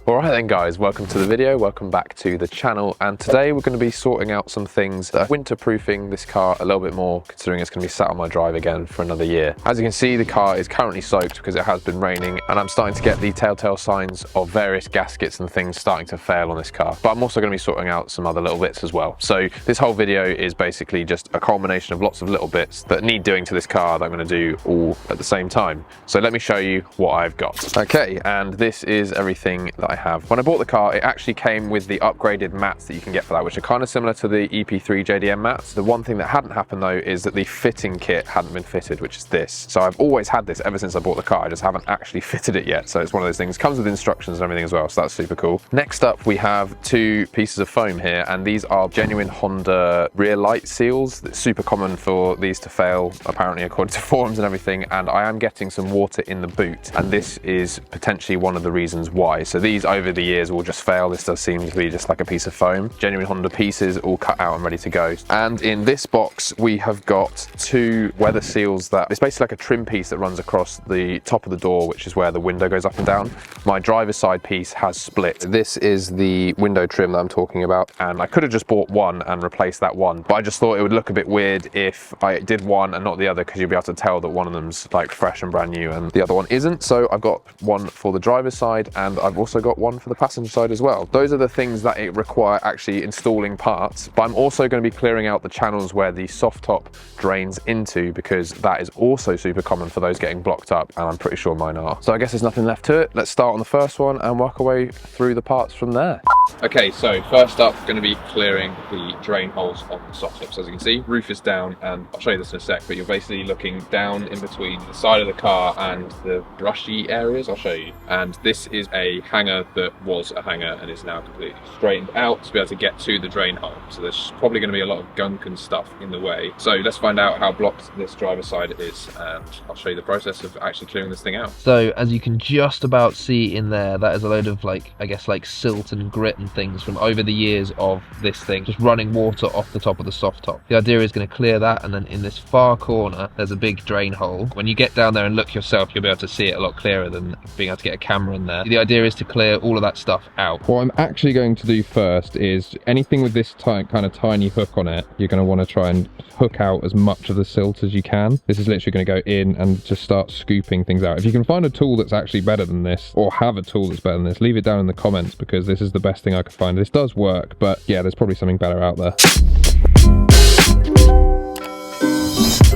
Alright then guys, welcome to the video, welcome back to the channel, and today we're going to be sorting out some things that are winter-proofing this car a little bit more, considering it's going to be sat on my drive again for another year. As you can see, the car is currently soaked because it has been raining, and I'm starting to get the telltale signs of various gaskets and things starting to fail on this car. But I'm also going to be sorting out some other little bits as well. So this whole video is basically just a culmination of lots of little bits that need doing to this car that I'm going to do all at the same time. So let me show you what I've got. Okay, and this is everything that I have. When I bought the car, it actually came with the upgraded mats that you can get for that, which are kind of similar to the EP3 JDM mats. The one thing that hadn't happened though is that the fitting kit hadn't been fitted, which is this. So I've always had this ever since I bought the car, I just haven't actually fitted it yet. So it's one of those things, comes with instructions and everything as well, so that's super cool. Next up, we have two pieces of foam here, and these are genuine Honda rear light seals. It's super common for these to fail, apparently, according to forums and everything, and I am getting some water in the boot, and this is potentially one of the reasons why. So these over the years will just fail. This does seem to be just like a piece of foam. Genuine Honda pieces all cut out and ready to go. And in this box we have got two weather seals that it's basically like a trim piece that runs across the top of the door, which is where the window goes up and down. My driver's side piece has split. This is the window trim that I'm talking about, and I could have just bought one and replaced that one, but I just thought it would look a bit weird if I did one and not the other, because you'll be able to tell that one of them's like fresh and brand new and the other one isn't. So I've got one for the driver's side, and I've also got one for the passenger side as well. Those are the things that it require actually installing parts, but I'm also going to be clearing out the channels where the soft top drains into, because that is also super common for those getting blocked up, and I'm pretty sure mine are. So I guess there's nothing left to it. Let's start on the first one and work our way through the parts from there. Okay, so first up, going to be clearing the drain holes on the soft tops. As you can see, roof is down, and I'll show you this in a sec, but you're basically looking down in between the side of the car and the brushy areas. I'll show you. And this is a hanger that was a hanger and is now completely straightened out to be able to get to the drain hole. So there's probably going to be a lot of gunk and stuff in the way. So let's find out how blocked this driver's side is, and I'll show you the process of actually clearing this thing out. So as you can just about see in there, that is a load of I guess silt and grit and things from over the years of this thing, just running water off the top of the soft top. The idea is going to clear that, and then in this far corner there's a big drain hole. When you get down there and look yourself, you'll be able to see it a lot clearer than being able to get a camera in there. The idea is to clear all of that stuff out. What I'm actually going to do first is anything with this kind of tiny hook on it, you're going to want to try and hook out as much of the silt as you can. This is literally going to go in and just start scooping things out. If you can find a tool that's actually better than this, or have a tool that's better than this, leave it down in the comments, because this is the best thing I could find. This does work, but yeah, there's probably something better out there.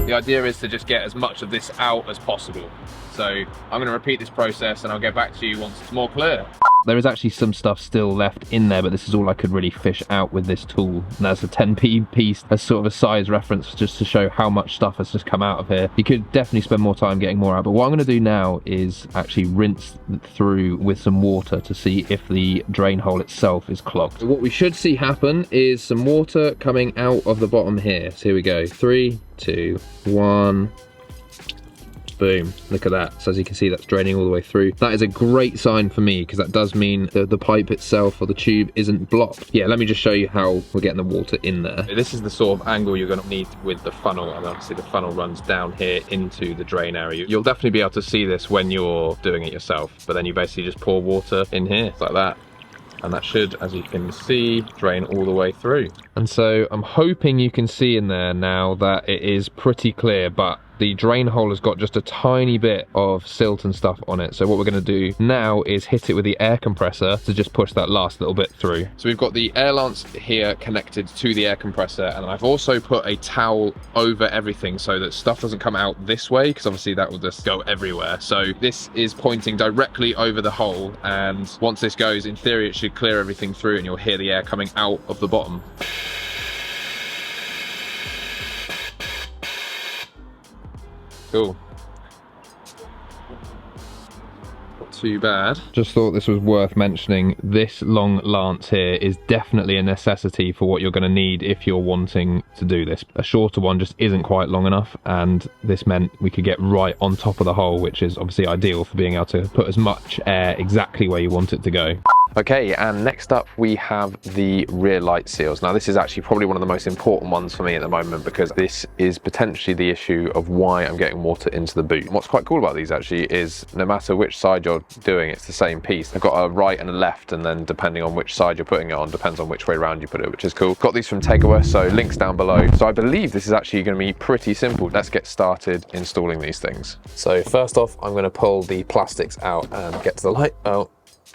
The idea is to just get as much of this out as possible. So I'm going to repeat this process and I'll get back to you once it's more clear. There is actually some stuff still left in there, but this is all I could really fish out with this tool. And that's a 10p piece as sort of a size reference, just to show how much stuff has just come out of here. You could definitely spend more time getting more out, but what I'm going to do now is actually rinse through with some water to see if the drain hole itself is clogged. So what we should see happen is some water coming out of the bottom here. So here we go, 3, 2, 1. Boom, look at that. So as you can see, that's draining all the way through. That is a great sign for me, because that does mean that the pipe itself or the tube isn't blocked. Yeah, let me just show you how we're getting the water in there. This is the sort of angle you're going to need with the funnel, and obviously the funnel runs down here into the drain area. You'll definitely be able to see this when you're doing it yourself, but then you basically just pour water in here like that, and that should, as you can see, drain all the way through. And so I'm hoping you can see in there now that it is pretty clear, but the drain hole has got just a tiny bit of silt and stuff on it. So what we're going to do now is hit it with the air compressor to just push that last little bit through. So we've got the air lance here connected to the air compressor, and I've also put a towel over everything so that stuff doesn't come out this way, because obviously that will just go everywhere. So this is pointing directly over the hole, and once this goes, in theory it should clear everything through, and you'll hear the air coming out of the bottom. Cool. Not too bad. Just thought this was worth mentioning. This long lance here is definitely a necessity for what you're going to need if you're wanting to do this. A shorter one just isn't quite long enough, and this meant we could get right on top of the hole, which is obviously ideal for being able to put as much air exactly where you want it to go. Okay, and next up we have the rear light seals. Now this is actually probably one of the most important ones for me at the moment, because this is potentially the issue of why I'm getting water into the boot. And what's quite cool about these actually is no matter which side you're doing, it's the same piece. They've got a right and a left, and then depending on which side you're putting it on, depends on which way around you put it, which is cool. Got these from Tegawa, so links down below. So I believe this is actually going to be pretty simple. Let's get started installing these things. So first off, I'm going to pull the plastics out and get to the light. Oh,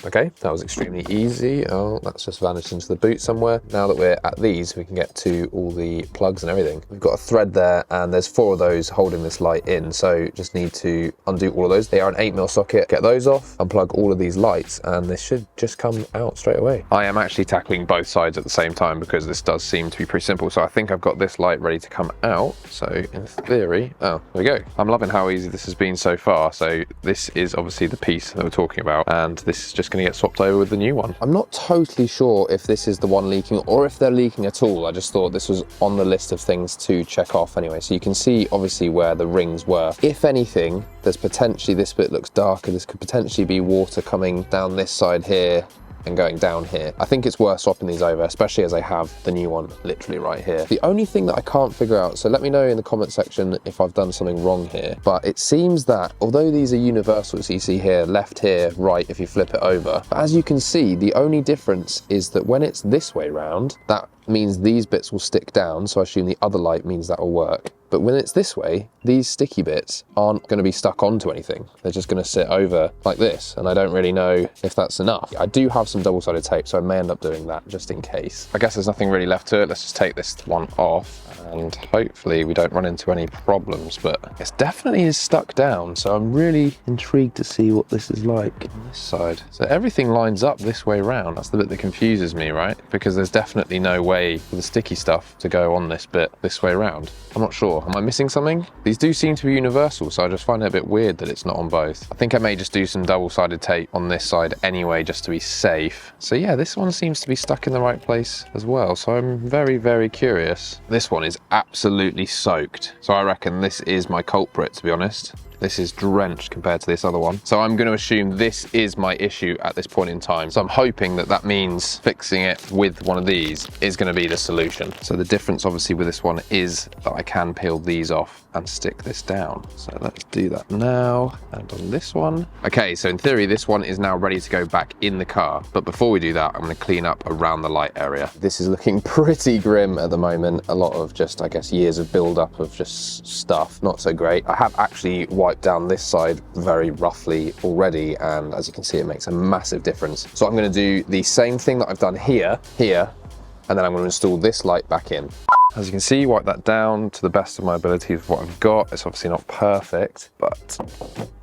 okay, that was extremely easy. Oh, that's just vanished into the boot somewhere. Now that we're at these, we can get to all the plugs and everything. We've got a thread there, and there's 4 of those holding this light in, so just need to undo all of those. They are an 8mm socket. Get those off, unplug all of these lights, and this should just come out straight away. I am actually tackling both sides at the same time because this does seem to be pretty simple. So I think I've got this light ready to come out. So in theory, oh, there we go. I'm loving how easy this has been so far. So this is obviously the piece that we're talking about, and this is just going to get swapped over with the new one. I'm not totally sure if this is the one leaking or if they're leaking at all. I just thought this was on the list of things to check off anyway. So you can see obviously where the rings were. If anything, there's potentially, this bit looks darker. This could potentially be water coming down this side here and going down here. I think it's worth swapping these over, especially as I have the new one literally right here. The only thing that I can't figure out, so let me know in the comment section if I've done something wrong here, but it seems that although these are universal, so you see here, left here, right, if you flip it over, but as you can see, the only difference is that when it's this way round, that means these bits will stick down, so I assume the other light means that will work. But when it's this way, these sticky bits aren't going to be stuck onto anything. They're just going to sit over like this, and I don't really know if that's enough. I do have some double-sided tape, so I may end up doing that just in case. I guess there's nothing really left to it. Let's just take this one off, and hopefully we don't run into any problems, but it definitely is stuck down, so I'm really intrigued to see what this is like on this side. So everything lines up this way around. That's the bit that confuses me, right? Because there's definitely no way for the sticky stuff to go on this bit this way around. I'm not sure. Am I missing something? These do seem to be universal, so I just find it a bit weird that it's not on both. I think I may just do some double-sided tape on this side anyway, just to be safe. So yeah, this one seems to be stuck in the right place as well, so I'm very, very curious. This one is absolutely soaked, so I reckon this is my culprit, to be honest. This is drenched compared to this other one. So I'm going to assume this is my issue at this point in time. So I'm hoping that that means fixing it with one of these is going to be the solution. So the difference obviously with this one is that I can peel these off and stick this down. So let's do that now. And on this one. Okay, so in theory, this one is now ready to go back in the car. But before we do that, I'm going to clean up around the light area. This is looking pretty grim at the moment. A lot of just, I guess, years of build-up of just stuff. Not so great. I have actually wiped down this side very roughly already, and as you can see, it makes a massive difference. So I'm going to do the same thing that I've done here, and then I'm going to install this light back in. As you can see, wipe that down to the best of my ability of what I've got. It's obviously not perfect, but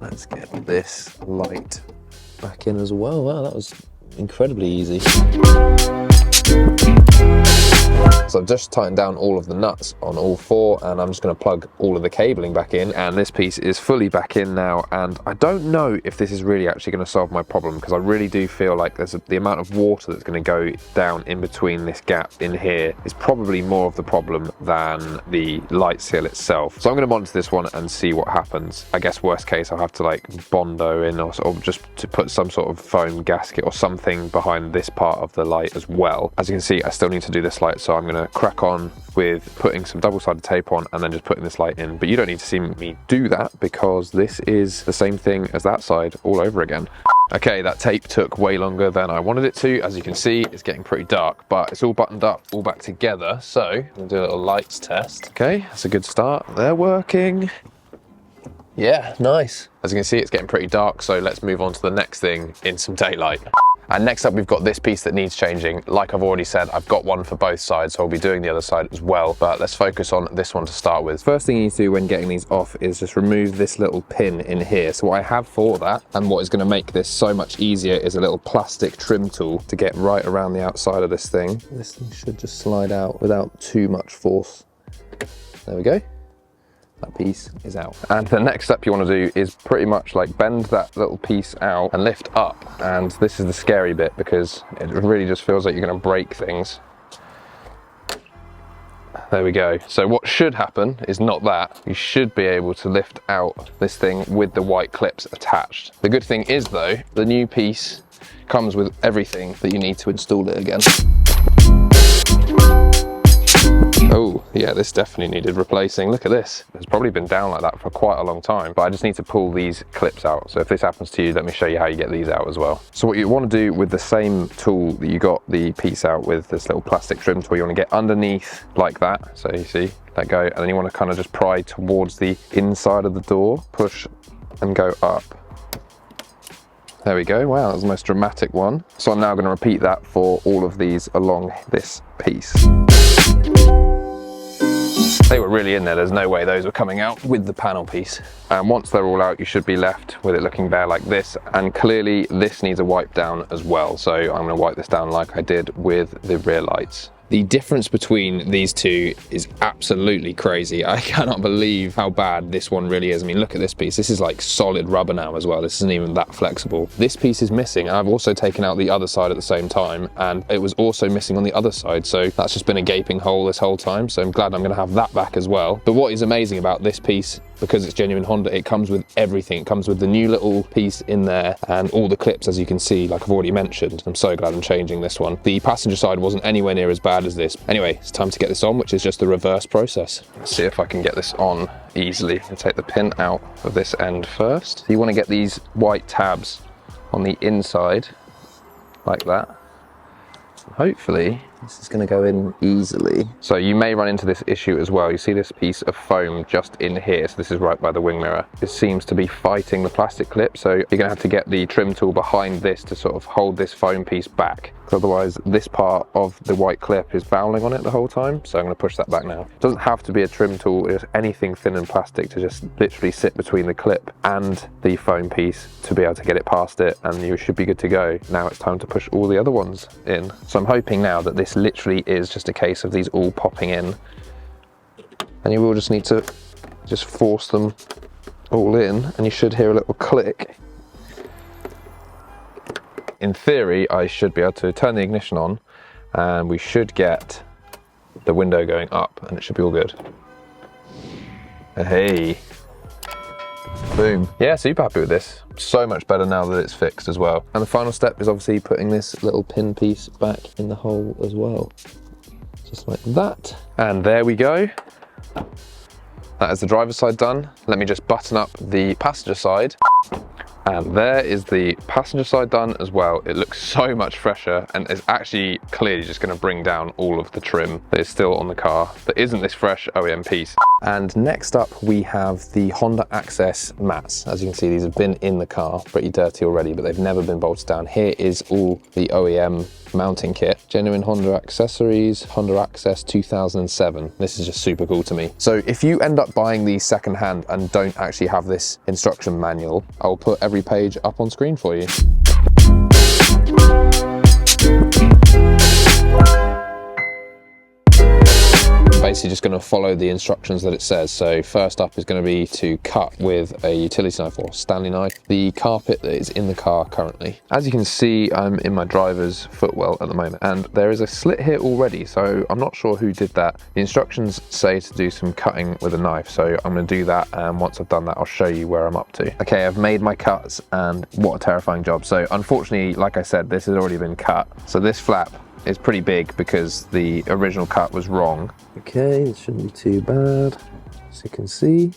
let's get this light back in as well. Wow, that was incredibly easy. So I've just tightened down all of the nuts on all 4, and I'm just going to plug all of the cabling back in, and this piece is fully back in now. And I don't know if this is really actually going to solve my problem, because I really do feel like the amount of water that's going to go down in between this gap in here is probably more of the problem than the light seal itself. So I'm going to monitor this one and see what happens. I guess worst case, I'll have to like Bondo in, or just to put some sort of foam gasket or something behind this part of the light as well. As you can see, I still need to do this light, so I'm going to crack on with putting some double-sided tape on and then just putting this light in. But you don't need to see me do that, because this is the same thing as that side all over again. Okay, that tape took way longer than I wanted it to. As you can see, it's getting pretty dark, but it's all buttoned up, all back together. So I'm gonna do a little lights test. Okay, that's a good start. They're working. Yeah, nice. As you can see, it's getting pretty dark, so let's move on to the next thing in some daylight. And next up, we've got this piece that needs changing. Like I've already said, I've got one for both sides, so I'll be doing the other side as well, but let's focus on this one to start with. First thing you need to do when getting these off is just remove this little pin in here. So what I have for that, and what is going to make this so much easier, is a little plastic trim tool to get right around the outside of this thing. This thing should just slide out without too much force. There we go. That piece is out. And the next step you want to do is pretty much like bend that little piece out and lift up. And this is the scary bit, because it really just feels like you're going to break things. There we go. So what should happen is not that. You should be able to lift out this thing with the white clips attached. The good thing is though, the new piece comes with everything that you need to install it again. Oh yeah, this definitely needed replacing. Look at this. It's probably been down like that for quite a long time, but I just need to pull these clips out. So if this happens to you, let me show you how you get these out as well. So what you want to do with the same tool that you got the piece out with, this little plastic trim tool, you want to get underneath like that. So you see, let go, and then you want to kind of just pry towards the inside of the door, push and go up. There we go. Wow, that was the most dramatic one. So I'm now going to repeat that for all of these along this piece. They were really in there, there's no way those were coming out with the panel piece. And once they're all out, you should be left with it looking bare like this. And clearly this needs a wipe down as well. So I'm going to wipe this down like I did with the rear lights. The difference between these two is absolutely crazy. I cannot believe how bad this one really is. I mean, look at this piece. This is like solid rubber now as well. This isn't even that flexible. This piece is missing. I've also taken out the other side at the same time, and it was also missing on the other side. So that's just been a gaping hole this whole time. So I'm glad I'm going to have that back as well. But what is amazing about this piece, because it's genuine Honda, it comes with everything. It comes with the new little piece in there and all the clips, as you can see, like I've already mentioned. I'm so glad I'm changing this one. The passenger side wasn't anywhere near as bad as this. Anyway, it's time to get this on, which is just the reverse process. Let's see if I can get this on easily. I'll take the pin out of this end first. So you want to get these white tabs on the inside like that. Hopefully this is going to go in easily. So you may run into this issue as well. You see this piece of foam just in here. So this is right by the wing mirror. It seems to be fighting the plastic clip. So you're going to have to get the trim tool behind this to sort of hold this foam piece back. Otherwise this part of the white clip is fouling on it the whole time. So I'm going to push that back now. It doesn't have to be a trim tool, it's anything thin and plastic to just literally sit between the clip and the foam piece to be able to get it past it, and you should be good to go. Now it's time to push all the other ones in. So I'm hoping now that this literally is just a case of these all popping in, and you will just need to just force them all in, and you should hear a little click. In theory, I should be able to turn the ignition on and we should get the window going up and it should be all good. Hey, boom. Yeah, super happy with this. So much better now that it's fixed as well. And the final step is obviously putting this little pin piece back in the hole as well. Just like that. And there we go. That is the driver's side done. Let me just button up the passenger side. And there is the passenger side done as well. It looks so much fresher and is actually clearly just going to bring down all of the trim that is still on the car that isn't this fresh OEM piece. And next up we have the Honda Access mats. As you can see, these have been in the car pretty dirty already, but they've never been bolted down. Here is all the OEM mounting kit. Genuine Honda accessories, Honda Access 2007. This is just super cool to me. So if you end up buying these secondhand and don't actually have this instruction manual, I'll put every page up on screen for you. Basically just going to follow the instructions that it says. So first up is going to be to cut with a utility knife or Stanley knife the carpet that is in the car currently. As you can see, I'm in my driver's footwell at the moment and there is a slit here already, so I'm not sure who did that. The instructions say to do some cutting with a knife, so I'm going to do that, and once I've done that I'll show you where I'm up to. Okay, I've made my cuts and what a terrifying job. So unfortunately, like I said, this has already been cut. So this flap is pretty big because the original cut was wrong. Okay, it shouldn't be too bad, as you can see.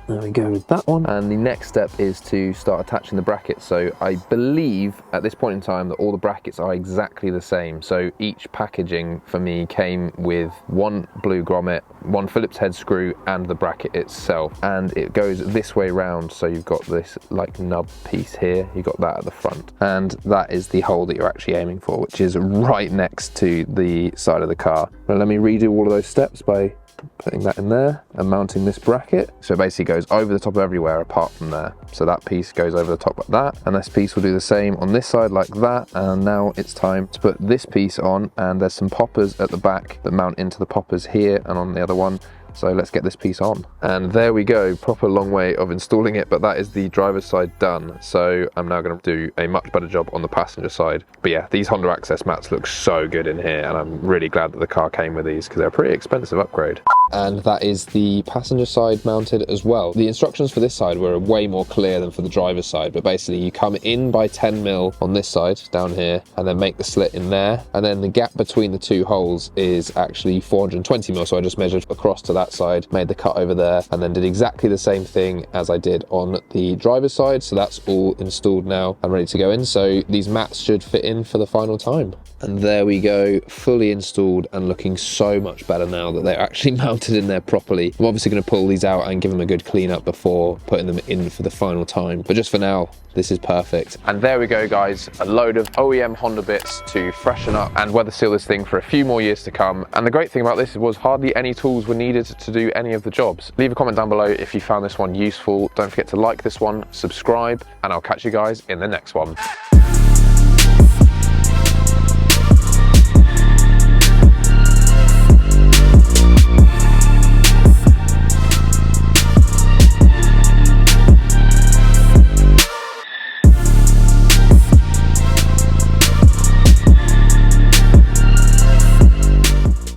There we go with that one. And the next step is to start attaching the brackets. So I believe at this point in time that all the brackets are exactly the same. So each packaging for me came with one blue grommet, one Phillips head screw, and the bracket itself. And it goes this way round. So you've got this like nub piece here. You've got that at the front. And that is the hole that you're actually aiming for, which is right next to the side of the car. Now let me redo all of those steps by putting that in there and mounting this bracket. So it basically goes over the top of everywhere apart from there. So that piece goes over the top like that, and this piece will do the same on this side like that. And now it's time to put this piece on, and there's some poppers at the back that mount into the poppers here and on the other one. So let's get this piece on. And there we go, proper long way of installing it, but that is the driver's side done. So I'm now going to do a much better job on the passenger side. But yeah, these Honda Access mats look so good in here, and I'm really glad that the car came with these because they're a pretty expensive upgrade. and that is the passenger side mounted as well. The instructions for this side were way more clear than for the driver's side, but basically you come in by 10 mil on this side down here and then make the slit in there, and then the gap between the two holes is actually 420 mil, so I just measured across to that side, made the cut over there, and then did exactly the same thing as I did on the driver's side. So that's all installed now and ready to go in, so these mats should fit in for the final time. And there we go, fully installed and looking so much better now that they're actually mounted in there properly. I'm obviously going to pull these out and give them a good clean up before putting them in for the final time, but just for now, this is perfect. And there we go, guys, a load of OEM Honda bits to freshen up and weather seal this thing for a few more years to come. And the great thing about this was hardly any tools were needed to do any of the jobs. Leave a comment down below if you found this one useful. Don't forget to like this one, subscribe, and I'll catch you guys in the next one.